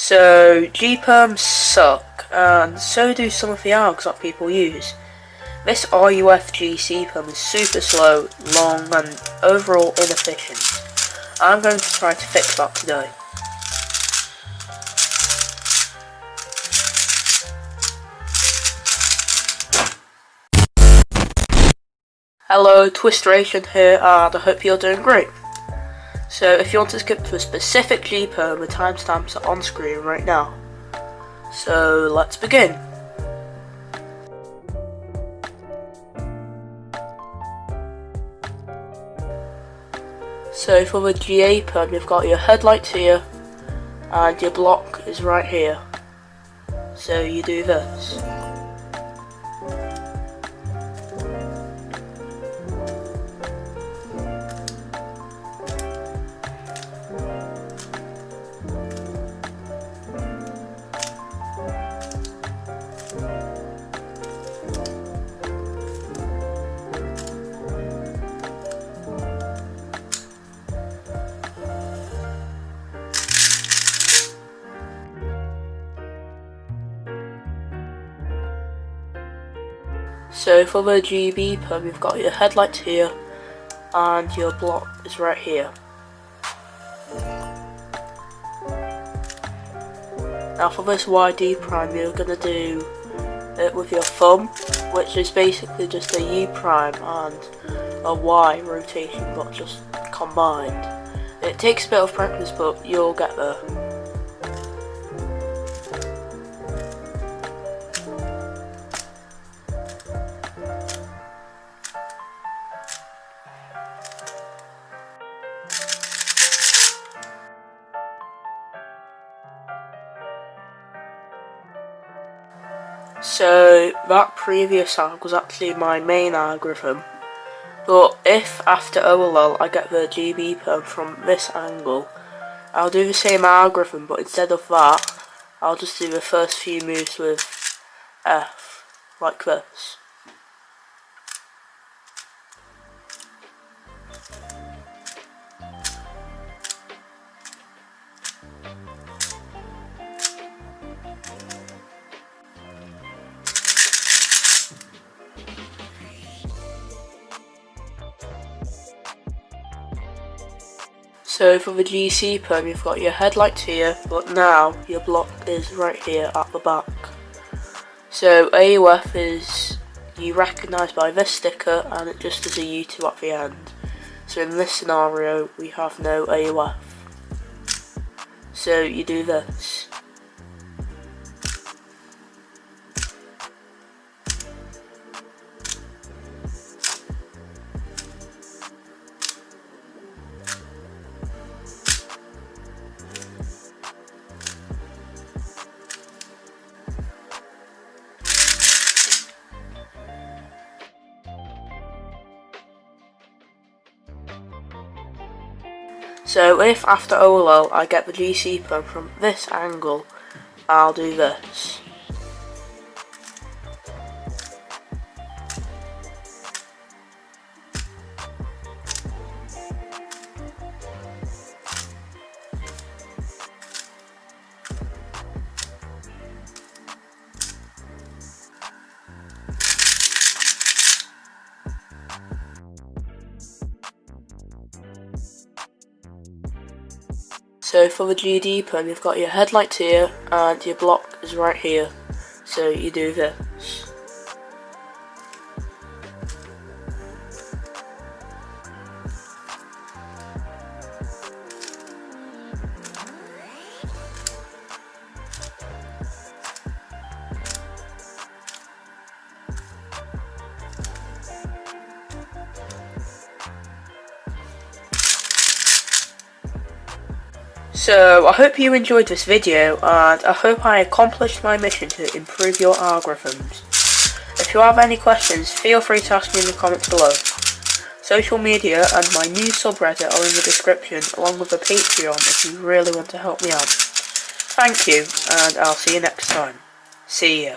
So, G Perms suck, and so do some of the algs that people use. This RUF Gc Perm is super slow, long, and overall inefficient. I'm going to try to fix that today. Hello, Twisteration here, and I hope you're doing great. So if you want to skip to a specific G Perm, the timestamps are on screen right now. So let's begin. So for the GA Perm, you've got your headlights here, and your block is right here. So you do this. So for the GB Perm, you've got your headlights here, and your block is right here. Now for this YD prime, you're going to do it with your thumb, which is basically just a U prime and a Y rotation, but just combined. It takes a bit of practice, but you'll get there. So that previous alg was actually my main algorithm, but if after VLLO I get the GB Perm from this angle, I'll do the same algorithm, but instead of that, I'll just do the first few moves with F, like this. So for the GC Perm, you've got your headlights here, but now your block is right here at the back. So AUF is you recognise by this sticker, and it just is a U2 at the end. So in this scenario, we have no AUF. So you do this. So if after VLLO I get the GC Perm from this angle, I'll do this. So for the GD Perm, you've got your headlights here, and your block is right here. So you do this. So I hope you enjoyed this video, and I hope I accomplished my mission to improve your algorithms. If you have any questions, feel free to ask me in the comments below. Social media and my new subreddit are in the description, along with a Patreon if you really want to help me out. Thank you, and I'll see you next time. See ya.